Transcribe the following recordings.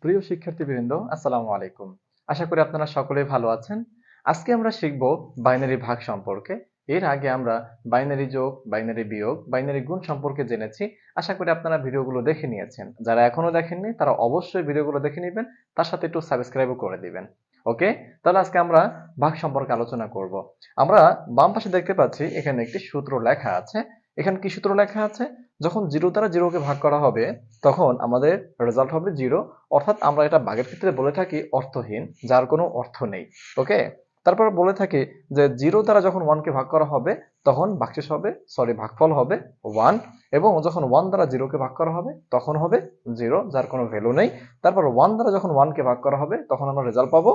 প্রিয় শিক্ষার্থীবৃন্দ, আসসালামু আলাইকুম। আশা করি আপনারা সকলেই ভালো আছেন। আজকে আমরা শিখব বাইনারি ভাগ সম্পর্কে। এর আগে আমরা বাইনারি যোগ, বাইনারি বিয়োগ, বাইনারি গুণ সম্পর্কে জেনেছি। আশা করি আপনারা ভিডিওগুলো দেখে নিয়েছেন। যারা এখনো দেখেননি তারা অবশ্যই ভিডিওগুলো দেখে নেবেন, তার সাথে একটু সাবস্ক্রাইবও করে দিবেন। ওকে, তাহলে আজকে আমরা ভাগ সম্পর্কে আলোচনা করব। আমরা বাম পাশে দেখতে পাচ্ছি এখানে একটি সূত্র লেখা আছে। এখানে কি সূত্র লেখা আছে? যখন 0 দ্বারা 0 কে ভাগ করা হবে তখন আমাদের রেজাল্ট হবে 0। অর্থাৎ আমরা এটা ভাগের ক্ষেত্রে বলে থাকি অর্থহীন, যার কোনো অর্থ নেই। ওকে, তারপর বলে থাকি যে 0 দ্বারা যখন 1 কে ভাগ করা হবে তখন ভাগশেষ হবে, ভাগফল হবে 1। এবং যখন 1 দ্বারা 0 কে ভাগ করা হবে তখন হবে 0, যার কোনো ভ্যালু নেই। তারপর 1 দ্বারা যখন 1 কে ভাগ করা হবে তখন আমরা রেজাল্ট পাবো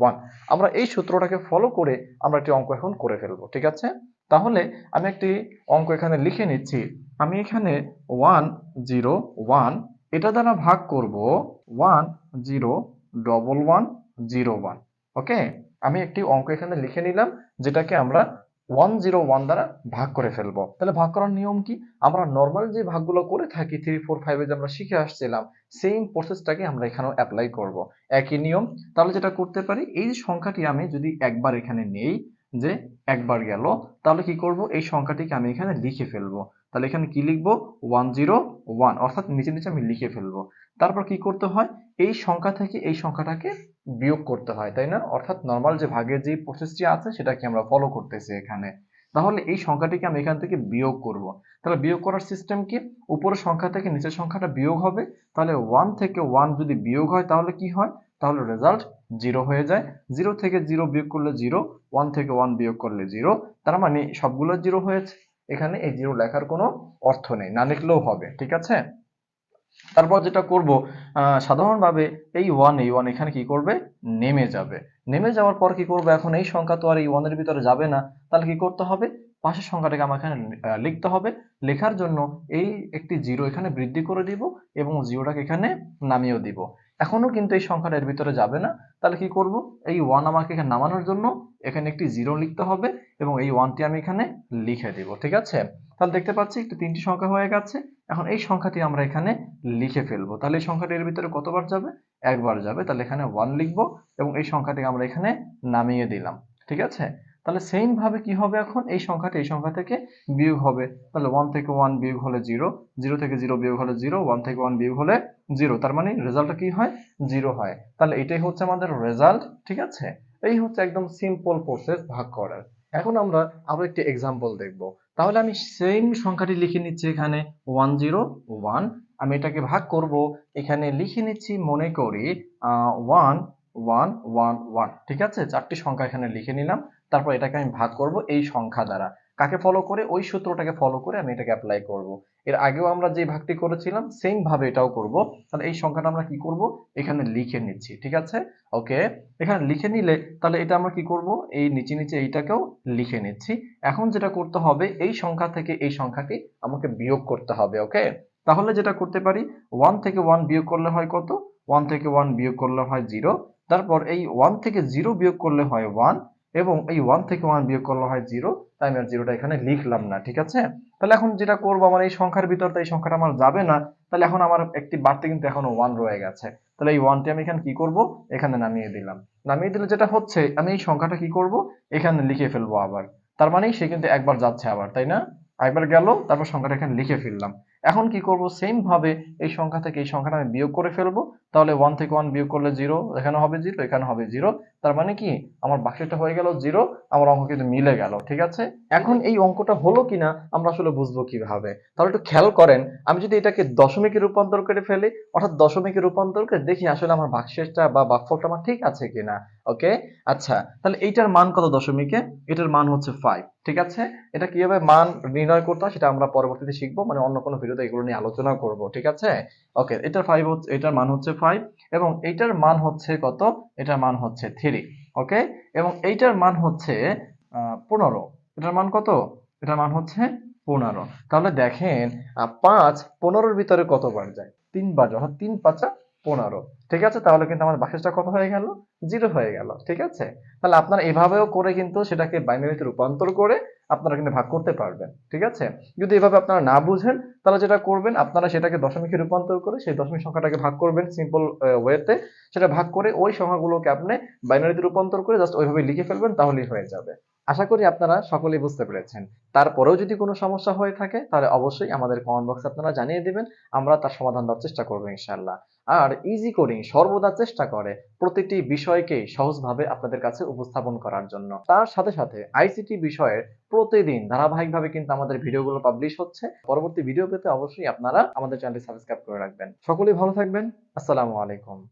1। আমরা এই সূত্রটাকে ফলো করে আমরা একটি অঙ্ক এখন করে ফেলবো, ঠিক আছে? তাহলে আমি একটি অঙ্ক এখানে লিখে নিচ্ছি। আমি এখানে 1 0 1 এটা দ্বারা ভাগ করব 1 0 1 1 0 1। ওকে, আমি একটি অঙ্ক এখানে লিখে নিলাম যেটাকে আমরা 101 দ্বারা ভাগ করে ফেলবো। তাহলে ভাগ করার নিয়ম কি? আমরা নর্মাল যে ভাগগুলো করে থাকি 3 4 5 এ যে আমরা শিখে আসছিলাম সেম প্রসেসটাকে আমরা এখানেও অ্যাপ্লাই করব। একই নিয়ম। তাহলে যেটা করতে পারি, এই সংখ্যাটি আমি যদি একবার এখানে নেই, যে একবার গেল, তাহলে কি করব, এই সংখ্যাটিকে আমি এখানে লিখে ফেলবো। তাহলে এখানে কি লিখবো? 101, অর্থাৎ নিচে নিচে আমি লিখে ফেলবো। তারপর কি করতে হয়? এই সংখ্যা থেকে এই সংখ্যাটাকে বিয়োগ করতে হয়, তাই না? অর্থাৎ নর্মাল যে ভাগের যে প্রসেসটি আছে সেটাকে আমরা ফলো করতেছি এখানে। তাহলে এই সংখ্যাটিকে আমি এখান থেকে বিয়োগ করব। তাহলে বিয়োগ করার সিস্টেম কি? উপরের সংখ্যা থেকে নিচের সংখ্যাটা বিয়োগ হবে। তাহলে 1 থেকে 1 যদি বিয়োগ হয় তাহলে কি হয়? তাহলে রেজাল্ট 0 হয়ে যায়। 0 থেকে 0 বিয়োগ করলে 0, 1 থেকে 1 বিয়োগ করলে 0। তার মানে সবগুলো 0 হয়েছে। এখানে এই 0 লেখার কোনো অর্থ নেই, না লিখলেও হবে, ঠিক আছে? তারপর যেটা করব, সাধারণভাবে এই ওয়ান এখানে কি করবে? নেমে যাবে। নেমে যাওয়ার পর কি করব? এখন এই সংখ্যা তো আর এই ওয়ানের ভিতরে যাবে না। তাহলে কি করতে হবে? পাশের সংখ্যাটাকে আমার এখানে লিখতে হবে। লেখার জন্য এই একটি 0 এখানে বৃদ্ধি করে দিব এবং 0টাকে এখানে নামিয়েও দিব। এখনো কিন্তু এই সংখ্যাটা এর ভিতরে যাবে না। তাহলে কি করব? এই 1 আমাকে এখানে নামানোর জন্য এখানে একটি 0 লিখতে হবে এবং এই 1টি আমি এখানে লিখে দিব, ঠিক আছে? তাহলে দেখতে পাচ্ছি একটু 3টি সংখ্যা হয়ে গেছে। এখন এই সংখ্যাটি আমরা এখানে লিখে ফেলবো। তাহলে এই সংখ্যাটি এর ভিতরে কতবার যাবে? একবার যাবে। তাহলে এখানে 1 লিখবো এবং এই সংখ্যাটিকে আমরা এখানে নামিয়ে দিলাম, ঠিক আছে? তাহলে সেম ভাবে কি হবে? এখন এই সংখ্যাটি এই সংখ্যা থেকে বিয়োগ হবে। তাহলে 1 থেকে 1 বিয়োগ হলে 0, 0 থেকে 0 বিয়োগ হলে 0, 1 থেকে 1 বিয়োগ হলে 0। তার মানে রেজাল্টটা কি হয়? 0 হয়। তাহলে এটাই হচ্ছে আমাদের রেজাল্ট, ঠিক আছে? এই হচ্ছে একদম সিম্পল প্রসেস ভাগ করার। এখন আমরা আরো একটি এক্সাম্পল দেখব। তাহলে আমি সেম সংখ্যাটি লিখে নিচ্ছি এখানে 101। আমি এটাকে ভাগ করব, এখানে লিখে নিচ্ছি মনে করি 1111, ঠিক আছে? 4টি সংখ্যা এখানে লিখে নিলাম। তারপর এটাকে আমি ভাগ করব এই সংখ্যা দ্বারা। কাকে ফলো করে? ওই সূত্রটাকে ফলো করে আমি এটাকে অ্যাপ্লাই করব। এর আগেও আমরা যে ভাগটি করেছিলাম সেম ভাবে এটাও করব। তাহলে এই সংখ্যাটা আমরা কি করব? এখানে লিখে নিচ্ছি, ঠিক আছে? ওকে, এখানে লিখে নিলে তাহলে এটা আমরা কি করব? এই নিচে নিচে এইটাকেও লিখে নিচ্ছি। এখন যেটা করতে হবে, এই সংখ্যা থেকে এই সংখ্যাটি আমাকে বিয়োগ করতে হবে। ওকে, তাহলে যেটা করতে পারি, 1 থেকে 1 বিয়োগ করলে হয় কত? 1 থেকে 1 বিয়োগ করলে হয় 0। তারপর এই 1 থেকে 0 বিয়োগ করলে হয় 1 এবং এই 1 থেকে 1 বিয়োগ করলে হয় 0। তাই আমি আর 0টা এখানে লিখলাম না, ঠিক আছে? তাহলে এখন যেটা করব, আমার এই সংখ্যার ভিতর তো এই সংখ্যাটা আমার যাবে না। তাহলে এখন আমার একটি বাড়তি কিন্তু এখনো 1 রয়ে গেছে। তাহলে এই 1টি আমি এখানে কি করব? এখানে নামিয়ে দিলাম। নামিয়ে দিলে যেটা হচ্ছে, আমি এই সংখ্যাটা কি করব? এখানে লিখে ফেলবো আবার। তার মানে সে কিন্তু একবার যাচ্ছে আবার, তাই না? একবার গেল, তারপর সংখ্যাটা এখানে লিখে ফেললাম। এখন কি করব? সেম ভাবে এই সংখ্যা থেকে এই সংখ্যাটা আমি বিয়োগ করে ফেলবো। তাহলে 1 থেকে 1 বিয়োগ করলে 0, এখানে হবে 0, এখানে হবে 0। তার মানে কি আমার বাকিটা হয়ে গেল 0। আমার অঙ্ক কিন্তু মিলে গেল, ঠিক আছে? এখন এই অঙ্কটা হলো কিনা আমরা আসলে বুঝবো কিভাবে? তাহলে একটু খেয়াল করেন, আমি যদি এটাকে দশমিকে রূপান্তর করে ফেলি, অর্থাৎ দশমিকে রূপান্তর করে দেখি আসলে আমার ভাগশেষটা বা ভাগফলটা আমার ঠিক আছে কিনা। ওকে, আচ্ছা, তাহলে এইটার মান কত দশমিকে? এটার মান হচ্ছে 5, ঠিক আছে? এটা কিভাবে মান নির্ণয় করতে হয় সেটা আমরা পরবর্তীতে শিখবো, মানে অন্য কোনো ভিডিওতে এগুলো নিয়ে আলোচনা করব, ঠিক আছে? ওকে, এটার 5 হচ্ছে, এটার মান হচ্ছে 5 এবং এইটার মান হচ্ছে কত? এটার মান হচ্ছে 3। ওকে, এবং এইটার মান হচ্ছে 15। এটার মান কত? এটার মান হচ্ছে 15। তাহলে দেখেন 5 15-র ভিতরে কতবার যায়? 3 বার যায়, অর্থাৎ 3 5 15। ঠিক আছে, তাহলে কিন্তু আমার বাক্সটা কত হয়ে গেল? 0 হয়ে গেল, ঠিক আছে? তাহলে আপনারা এভাবেও করে কিন্তু সেটাকে বাইনারিতে রূপান্তর করে আপনারা কিন্তু ভাগ করতে পারবেন। ঠিক আছে? যদি এভাবে আপনারা না বুঝেন তাহলে যেটা করবেন, আপনারা সেটাকে দশমিকে রূপান্তর করে সেই দশমিক সংখ্যাটাকে ভাগ করবেন সিম্পল ওয়েতে। সেটা ভাগ করে ওই সংখ্যাগুলোকে আপনি বাইনারিতে রূপান্তর করে জাস্ট ওইভাবে লিখে ফেলবেন, তাহলেই হয়ে যাবে। আশা করি আপনারা সকলেই বুঝতে পেরেছেন। তারপরেও যদি কোনো সমস্যা হয়ে থাকে তাহলে অবশ্যই আমাদের কমেন্ট বক্সে আপনারা জানিয়ে দিবেন। আমরা তার সমাধান দেওয়ার চেষ্টা করব ইনশাআল্লাহ। আর ইজি কোডিং সর্বদা চেষ্টা করে প্রতিটি বিষয়কেই সহজভাবে আপনাদের কাছে উপস্থাপন করার জন্য। তার সাথে সাথে আইসিটি বিষয়ের প্রতিদিন ধারাবাহিকভাবে কিন্তু আমাদের ভিডিওগুলো পাবলিশ হচ্ছে। পরবর্তী ভিডিও পেতে অবশ্যই আপনারা আমাদের চ্যানেলটি সাবস্ক্রাইব করে রাখবেন। সকলেই ভালো থাকবেন। আসসালামু আলাইকুম।